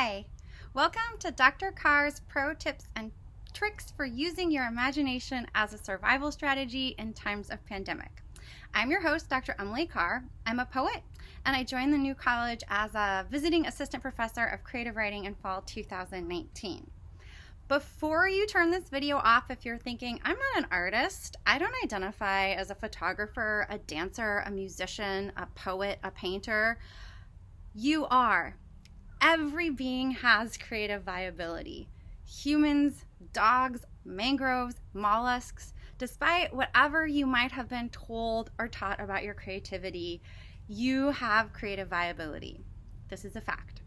Hi! Welcome to Dr. Carr's Pro Tips and Tricks for Using Your Imagination as a Survival Strategy in Times of Pandemic. I'm your host, Dr. Emily Carr. I'm a poet, and I joined the new college as a visiting assistant professor of creative writing in fall 2019. Before you turn this video off, if you're thinking, I'm not an artist, I don't identify as a photographer, a dancer, a musician, a poet, a painter, you are. Every being has creative viability. Humans, dogs, mangroves, mollusks, despite whatever you might have been told or taught about your creativity, you have creative viability. This is a fact.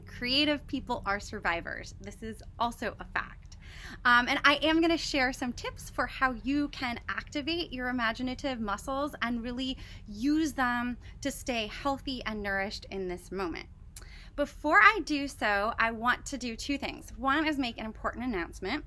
Creative people are survivors. This is also a fact. And I am going to share some tips for how you can activate your imaginative muscles and really use them to stay healthy and nourished in this moment. Before I do so, I want to do two things. One is make an important announcement.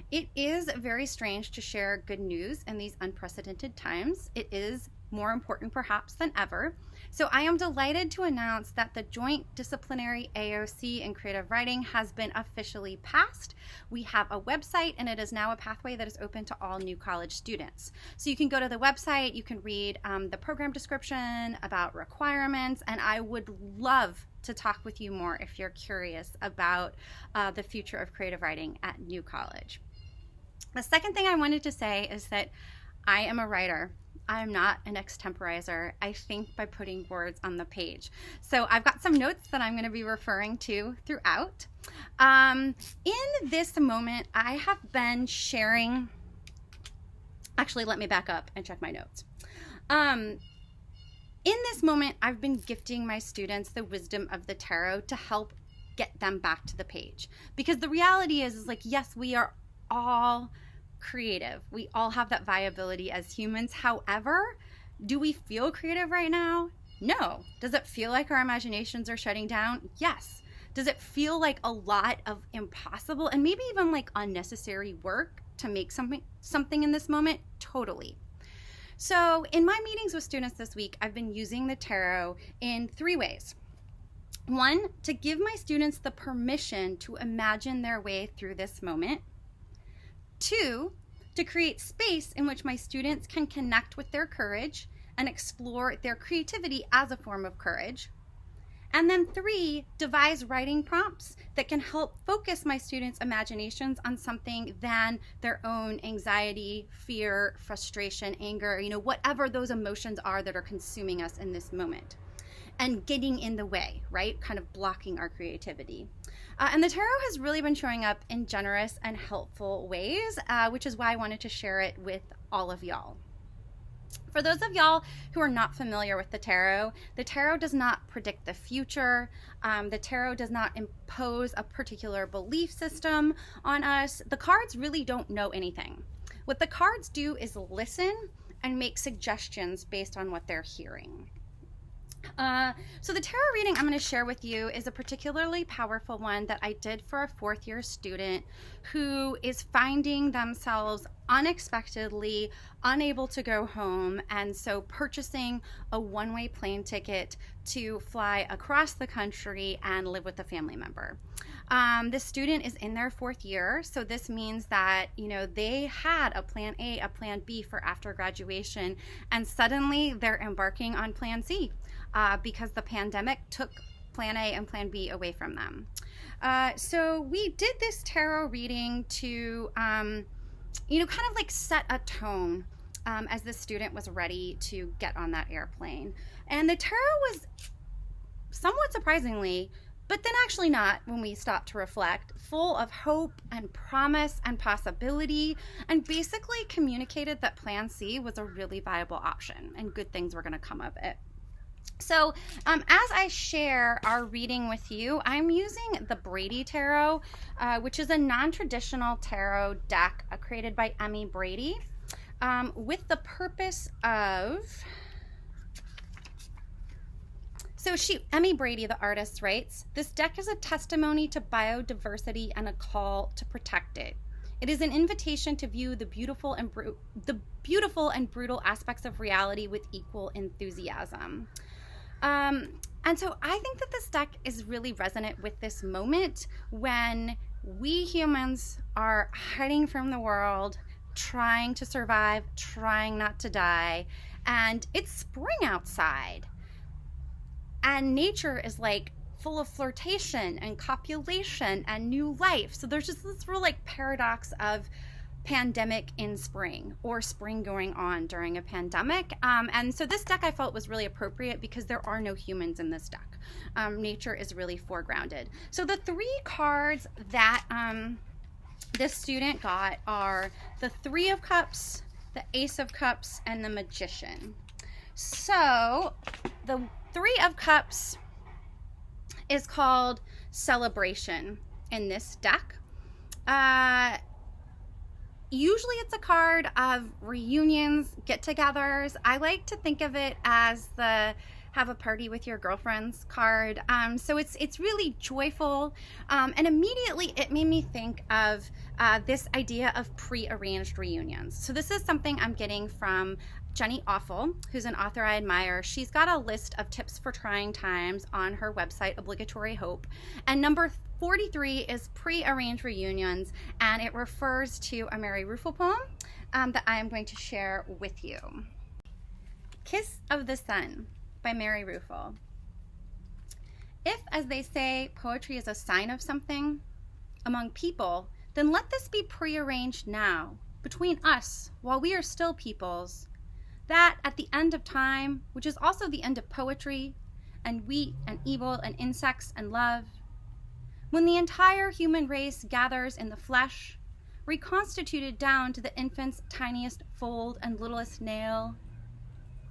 It is very strange to share good news in these unprecedented times. It is more important perhaps than ever. So I am delighted to announce that the Joint Disciplinary AOC in Creative Writing has been officially passed. We have a website, and it is now a pathway that is open to all new college students. So you can go to the website, you can read the program description, about requirements, and I would love to talk with you more if you're curious about the future of creative writing at New College. The second thing I wanted to say is that I am a writer. I am not an extemporizer. I think by putting words on the page. So I've got some notes that I'm going to be referring to throughout. In this moment, I have been sharing, actually let me back up and check my notes. In this moment, I've been gifting my students the wisdom of the tarot to help get them back to the page. Because the reality is like, yes, we are all creative. We all have that viability as humans. However, do we feel creative right now? No. Does it feel like our imaginations are shutting down? Yes. Does it feel like a lot of impossible and maybe even like unnecessary work to make something in this moment? Totally. So in my meetings with students this week, I've been using the tarot in three ways. One, to give my students the permission to imagine their way through this moment. Two, to create space in which my students can connect with their courage and explore their creativity as a form of courage. And then three, devise writing prompts that can help focus my students' imaginations on something than their own anxiety, fear, frustration, anger, whatever those emotions are that are consuming us in this moment and getting in the way, right? Kind of blocking our creativity. And the tarot has really been showing up in generous and helpful ways, which is why I wanted to share it with all of y'all. For those of y'all who are not familiar with the tarot does not predict the future. The tarot does not impose a particular belief system on us. The cards really don't know anything. What the cards do is listen and make suggestions based on what they're hearing. So the tarot reading I'm going to share with you is a particularly powerful one that I did for a fourth year student who is finding themselves unexpectedly unable to go home, and so purchasing a one-way plane ticket to fly across the country and live with a family member. The student is in their fourth year, so this means that they had a plan A, a plan B for after graduation, and suddenly they're embarking on plan C. Because the pandemic took plan A and plan B away from them. So we did this tarot reading to, kind of like set a tone as the student was ready to get on that airplane. And the tarot was somewhat surprisingly, but then actually not when we stopped to reflect, full of hope and promise and possibility, and basically communicated that plan C was a really viable option and good things were going to come of it. So as I share our reading with you, I'm using the Brady Tarot, which is a non-traditional tarot deck created by Brady, with the purpose of... So Brady, the artist, writes, "This deck is a testimony to biodiversity and a call to protect it. It is an invitation to view the beautiful and brutal aspects of reality with equal enthusiasm." And so I think that this deck is really resonant with this moment when we humans are hiding from the world, trying to survive, trying not to die, and it's spring outside. And nature is like full of flirtation and copulation and new life. So there's just this real like paradox of pandemic in spring, or spring going on during a pandemic. And so this deck I felt was really appropriate because there are no humans in this deck. Nature is really foregrounded. So the 3 cards that this student got are the 3 of Cups, the Ace of Cups, and the Magician. So the 3 of Cups is called Celebration in this deck. Usually it's a card of reunions, get-togethers. I like to think of it as the have a party with your girlfriends card. So it's really joyful. And immediately it made me think of this idea of pre-arranged reunions. So this is something I'm getting from Jenny Awful, who's an author I admire. She's got a list of tips for trying times on her website, Obligatory Hope. And number 43 is pre-arranged reunions, and it refers to a Mary Ruefle poem that I am going to share with you. Kiss of the Sun by Mary Ruefle. If, as they say, poetry is a sign of something among people, then let this be prearranged now, between us, while we are still peoples, that at the end of time, which is also the end of poetry, and wheat and evil and insects and love, when the entire human race gathers in the flesh, reconstituted down to the infant's tiniest fold and littlest nail,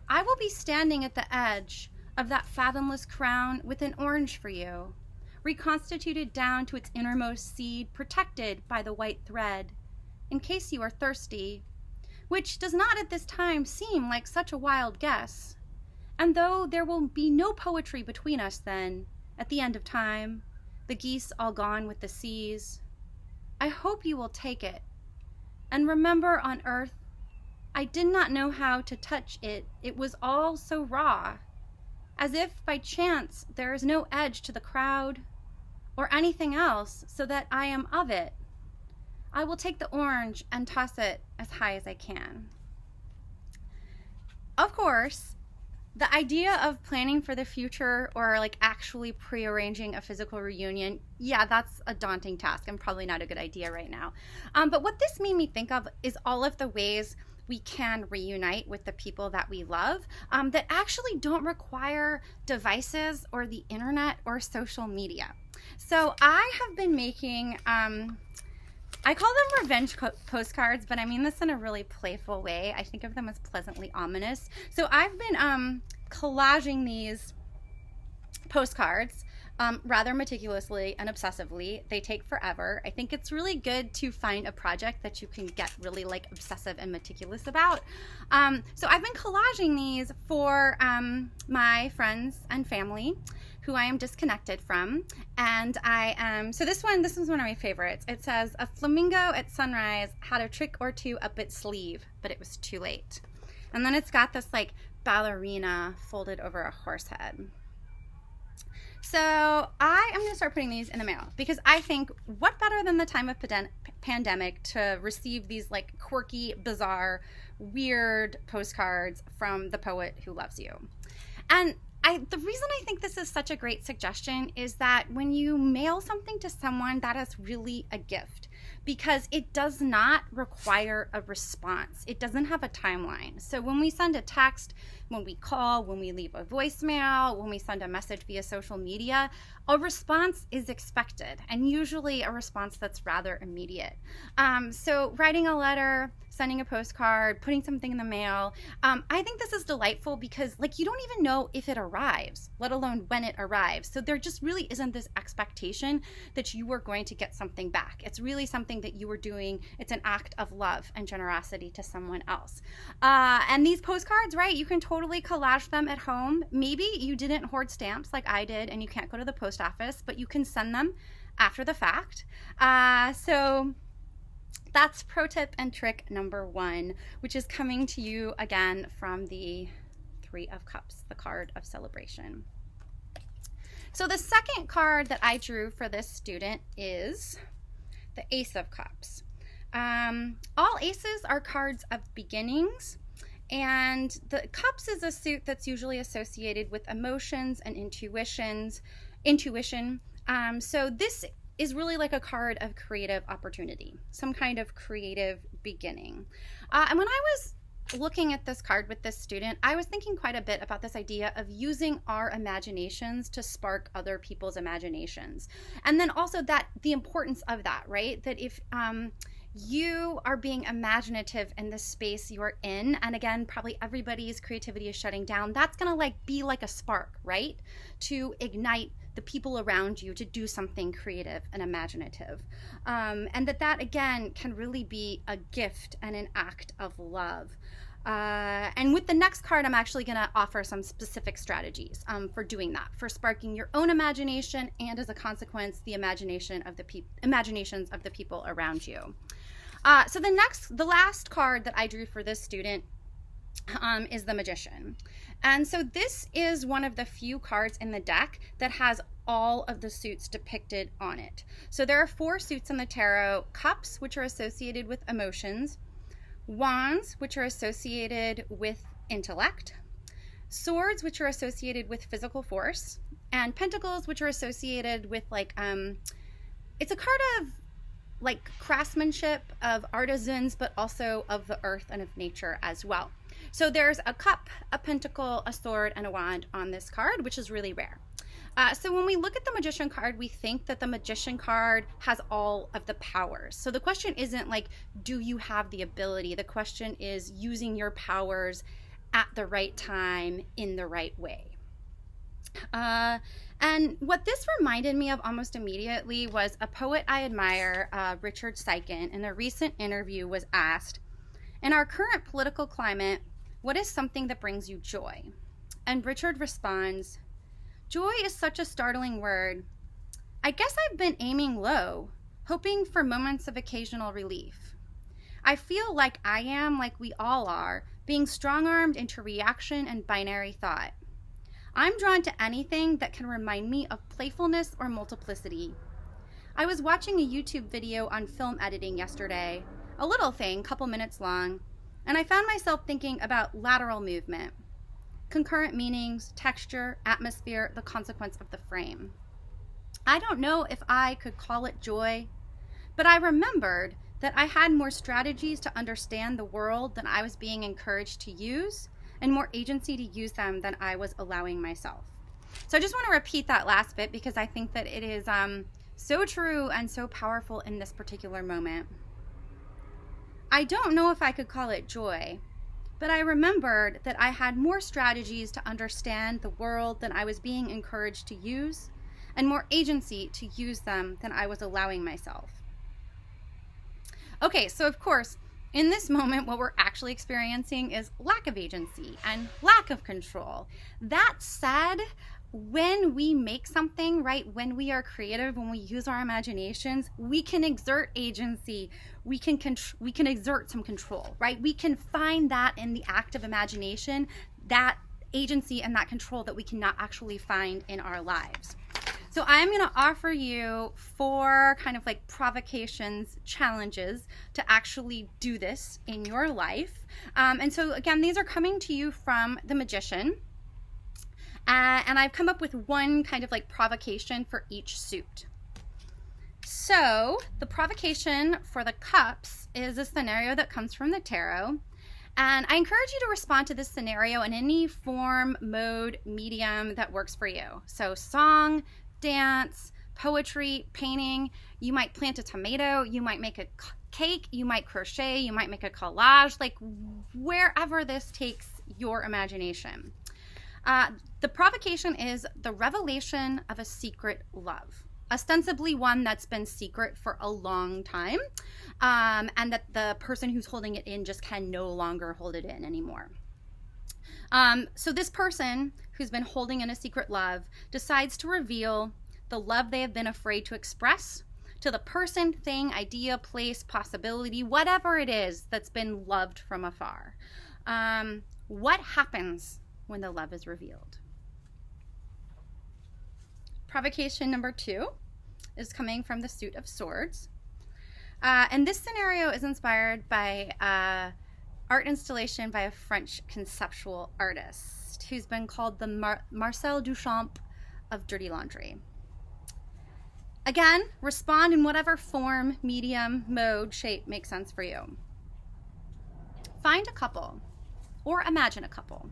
I will be standing at the edge of that fathomless crown with an orange for you, reconstituted down to its innermost seed, protected by the white thread, in case you are thirsty, which does not at this time seem like such a wild guess. And though there will be no poetry between us then, at the end of time, the geese all gone with the seas, I hope you will take it. And remember, on earth, I did not know how to touch it. It was all so raw, as if by chance there is no edge to the crowd or anything else, so that I am of it. I will take the orange and toss it as high as I can. Of course, the idea of planning for the future or like actually prearranging a physical reunion, yeah, that's a daunting task and probably not a good idea right now. But what this made me think of is all of the ways we can reunite with the people that we love that actually don't require devices or the internet or social media. So I have been making, I call them revenge postcards, but I mean this in a really playful way. I think of them as pleasantly ominous. So I've been collaging these postcards rather meticulously and obsessively. They take forever. I think it's really good to find a project that you can get really like obsessive and meticulous about. So I've been collaging these for my friends and family who I am disconnected from. And so this is one of my favorites. It says, a flamingo at sunrise had a trick or two up its sleeve, but it was too late. And then it's got this like ballerina folded over a horse head. So I am going to start putting these in the mail because I think what better than the time of pandemic to receive these like quirky, bizarre, weird postcards from the poet who loves you. And the reason I think this is such a great suggestion is that when you mail something to someone, that is really a gift because it does not require a response. It doesn't have a timeline. So when we send a text, when we call, when we leave a voicemail, when we send a message via social media, a response is expected, and usually a response that's rather immediate. So writing a letter, sending a postcard, putting something in the mail, I think this is delightful because like you don't even know if it arrives, let alone when it arrives. So there just really isn't this expectation that you are going to get something back. It's really something that you are doing. It's an act of love and generosity to someone else. And these postcards, right, you can totally collage them at home. Maybe you didn't hoard stamps like I did and you can't go to the post office, but you can send them after the fact. So that's pro tip and trick number 1, which is coming to you again from the 3 of Cups, the card of celebration. So the second card that I drew for this student is the Ace of Cups. All aces are cards of beginnings, and the cups is a suit that's usually associated with emotions and intuition. So this is really like a card of creative opportunity, some kind of creative beginning. And when I was looking at this card with this student, I was thinking quite a bit about this idea of using our imaginations to spark other people's imaginations. And then also that the importance of that, right? That if you are being imaginative in the space you're in, and again, probably everybody's creativity is shutting down, that's gonna be like a spark, right? To ignite the people around you to do something creative and imaginative. And that again can really be a gift and an act of love. And with the next card, I'm actually going to offer some specific strategies for doing that, for sparking your own imagination, and as a consequence, the imaginations of the people around you. So the last card that I drew for this student is the Magician. And so this is one of the few cards in the deck that has all of the suits depicted on it. So there are 4 suits in the tarot: cups, which are associated with emotions; wands, which are associated with intellect; swords, which are associated with physical force; and pentacles, which are associated with it's a card of like craftsmanship, of artisans, but also of the earth and of nature as well. So there's a cup, a pentacle, a sword, and a wand on this card, which is really rare. So when we look at the Magician card, we think that the Magician card has all of the powers. So the question isn't like, do you have the ability? The question is using your powers at the right time in the right way. And what this reminded me of almost immediately was a poet I admire, Richard Sykin, in a recent interview was asked, "In our current political climate, what is something that brings you joy?" And Richard responds, "Joy is such a startling word. I guess I've been aiming low, hoping for moments of occasional relief. I feel like I am, like we all are, being strong-armed into reaction and binary thought. I'm drawn to anything that can remind me of playfulness or multiplicity. I was watching a YouTube video on film editing yesterday, a little thing, couple minutes long, and I found myself thinking about lateral movement, concurrent meanings, texture, atmosphere, the consequence of the frame. I don't know if I could call it joy, but I remembered that I had more strategies to understand the world than I was being encouraged to use, and more agency to use them than I was allowing myself." So I just want to repeat that last bit because I think that it is so true and so powerful in this particular moment. I don't know if I could call it joy, but I remembered that I had more strategies to understand the world than I was being encouraged to use, and more agency to use them than I was allowing myself. Okay, so of course, in this moment, what we're actually experiencing is lack of agency and lack of control. That said, when we make something, right, when we are creative, when we use our imaginations, we can exert agency, we can exert some control, right? We can find that in the act of imagination, that agency and that control that we cannot actually find in our lives. So I'm going to offer you 4 kind of like provocations, challenges to actually do this in your life. And so again, these are coming to you from the Magician. And I've come up with 1 kind of like provocation for each suit. So the provocation for the cups is a scenario that comes from the tarot. And I encourage you to respond to this scenario in any form, mode, medium that works for you. So song, dance, poetry, painting. You might plant a tomato, you might make a cake, you might crochet, you might make a collage, like wherever this takes your imagination. The provocation is the revelation of a secret love, ostensibly one that's been secret for a long time, and that the person who's holding it in just can no longer hold it in anymore. So this person who's been holding in a secret love decides to reveal the love they have been afraid to express to the person, thing, idea, place, possibility, whatever it is that's been loved from afar. What happens when the love is revealed? provocation number 2 is coming from the suit of swords. And this scenario is inspired by art installation by a French conceptual artist who's been called the Marcel Duchamp of dirty laundry. Again, respond in whatever form, medium, mode, shape makes sense for you. Find a couple or imagine a couple.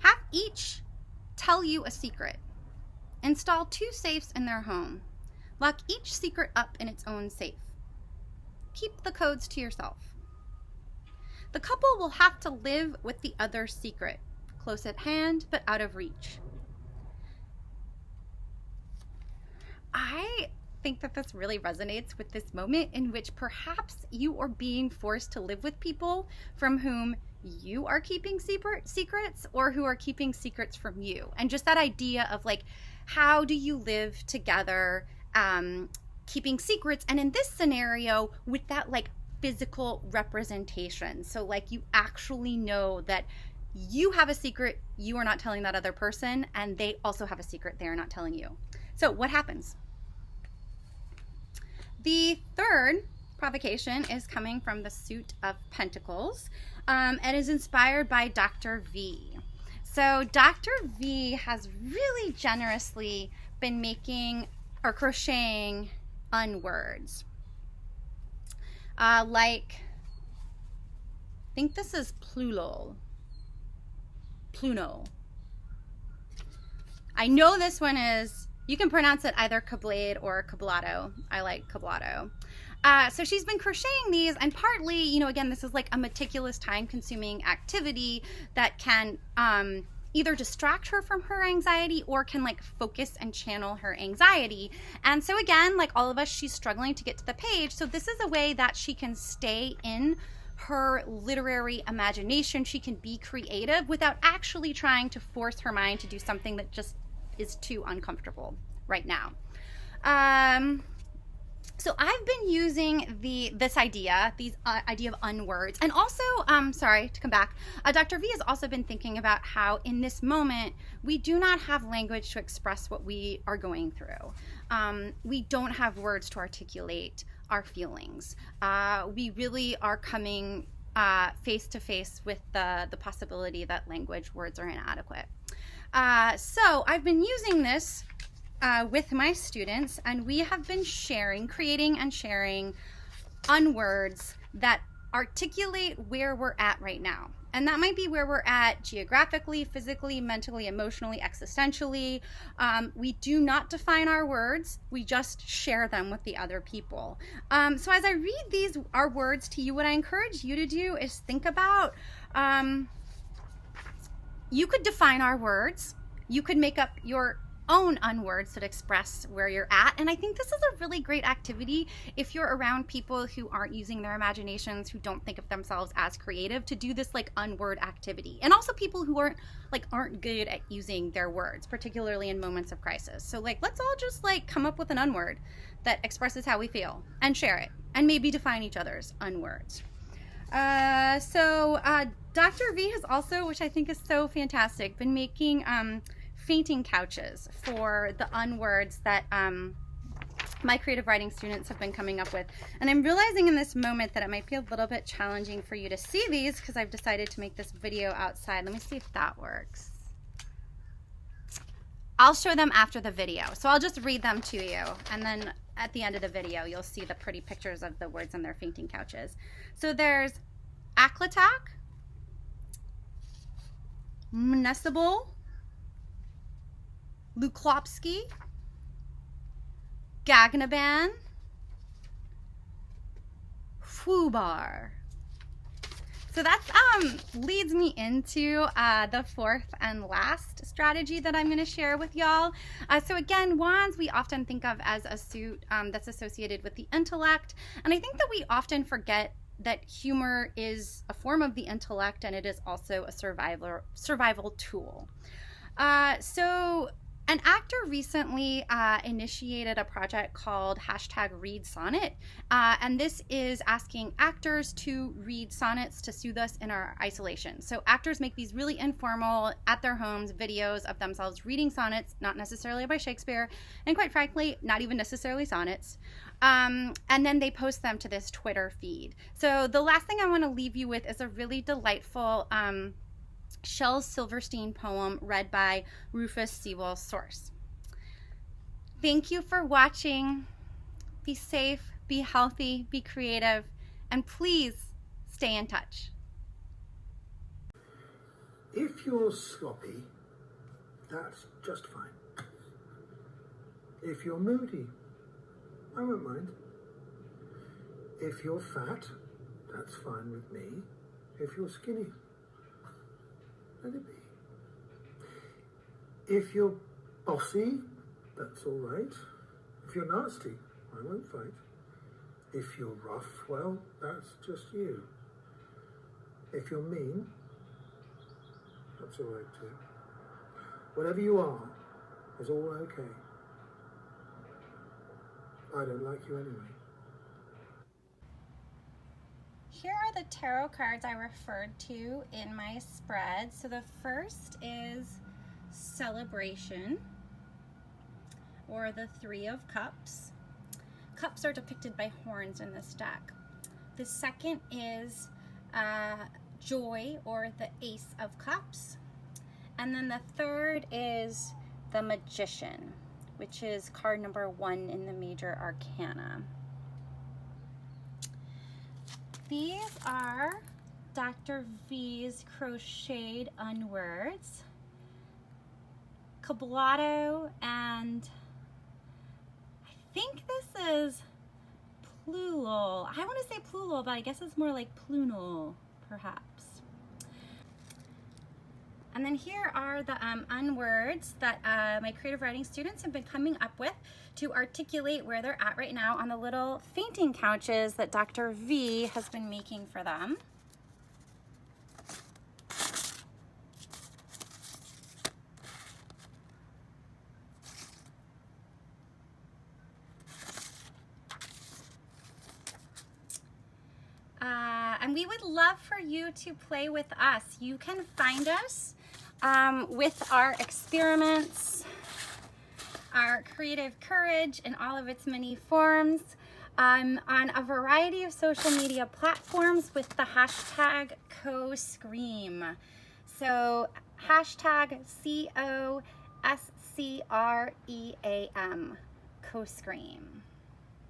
Have each tell you a secret. Install 2 safes in their home. Lock each secret up in its own safe. Keep the codes to yourself. The couple will have to live with the other's secret, close at hand but out of reach. I think that this really resonates with this moment in which perhaps you are being forced to live with people from whom you are keeping secrets or who are keeping secrets from you. And just that idea of like, how do you live together keeping secrets? And in this scenario, with that like physical representation. So like you actually know that you have a secret you are not telling that other person, and they also have a secret they are not telling you. So what happens? The third provocation is coming from the suit of pentacles and is inspired by Dr. V. So Dr. V has really generously been making or crocheting unwords. Like, I think this is Pluno. I know this one is, you can pronounce it either cablade or cablato. I like cablato. So she's been crocheting these, and partly, you know, again, this is like a meticulous, time-consuming activity that can either distract her from her anxiety or can like focus and channel her anxiety. And so again, like all of us, she's struggling to get to the page. So this is a way that she can stay in her literary imagination. She can be creative without actually trying to force her mind to do something that just is too uncomfortable right now. So I've been using this idea of unwords, and also, sorry to come back, Dr. V has also been thinking about how in this moment we do not have language to express what we are going through. We don't have words to articulate our feelings. We really are coming face to face with the possibility that words are inadequate. So I've been using this with my students, and we have been creating and sharing unwords that articulate where we're at right now. And that might be where we're at geographically, physically, mentally, emotionally, existentially. We do not define our words. We just share them with the other people. So as I read our words to you, what I encourage you to do is think about, you could define our words. You could make up your own unwords that express where you're at. And I think this is a really great activity if you're around people who aren't using their imaginations, who don't think of themselves as creative, to do this like unword activity. And also people who aren't good at using their words, particularly in moments of crisis. So like, let's all just like come up with an unword that expresses how we feel and share it, and maybe define each other's unwords. Dr. V has also, which I think is so fantastic, been making fainting couches for the unwords that my creative writing students have been coming up with. And I'm realizing in this moment that it might be a little bit challenging for you to see these because I've decided to make this video outside. Let me see if that works. I'll show them after the video. So I'll just read them to you, and then at the end of the video you'll see the pretty pictures of the words on their fainting couches. So there's Aklatak, Municipal, Luklopsky, Gagnaban, Fubar. So that leads me into the fourth and last strategy that I'm going to share with y'all. So again, wands we often think of as a suit that's associated with the intellect, and I think that we often forget that humor is a form of the intellect, and it is also a survival tool. So An actor recently initiated a project called #ReadSonnet, and this is asking actors to read sonnets to soothe us in our isolation. So actors make these really informal, at their homes, videos of themselves reading sonnets, not necessarily by Shakespeare, and quite frankly, not even necessarily sonnets. And then they post them to this Twitter feed. So the last thing I want to leave you with is a really delightful Shel Silverstein poem read by Rufus Sewell Source. Thank you for watching. Be safe, be healthy, be creative, and please stay in touch. If you're sloppy, that's just fine. If you're moody, I won't mind. If you're fat, that's fine with me. If you're skinny, let it be. If you're bossy, that's all right. If you're nasty, I won't fight. If you're rough, well, that's just you. If you're mean, that's all right too. Whatever you are is all okay. I don't like you anyway. Here are the tarot cards I referred to in my spread. So the first is Celebration, or the Three of Cups. Cups are depicted by horns in this deck. The second is Joy, or the Ace of Cups. And then the third is the Magician, which is card number 1 in the major arcana. These are Dr. V's crocheted Unwerths, Cablato, and I think this is Plulal. I want to say Plulal, but I guess it's more like Plunal, perhaps. And then here are the unwords that my creative writing students have been coming up with to articulate where they're at right now on the little fainting couches that Dr. V has been making for them. And we would love for you to play with us. You can find us with our experiments, our creative courage in all of its many forms, on a variety of social media platforms with the hashtag CoScream. So hashtag CoScream, CoScream.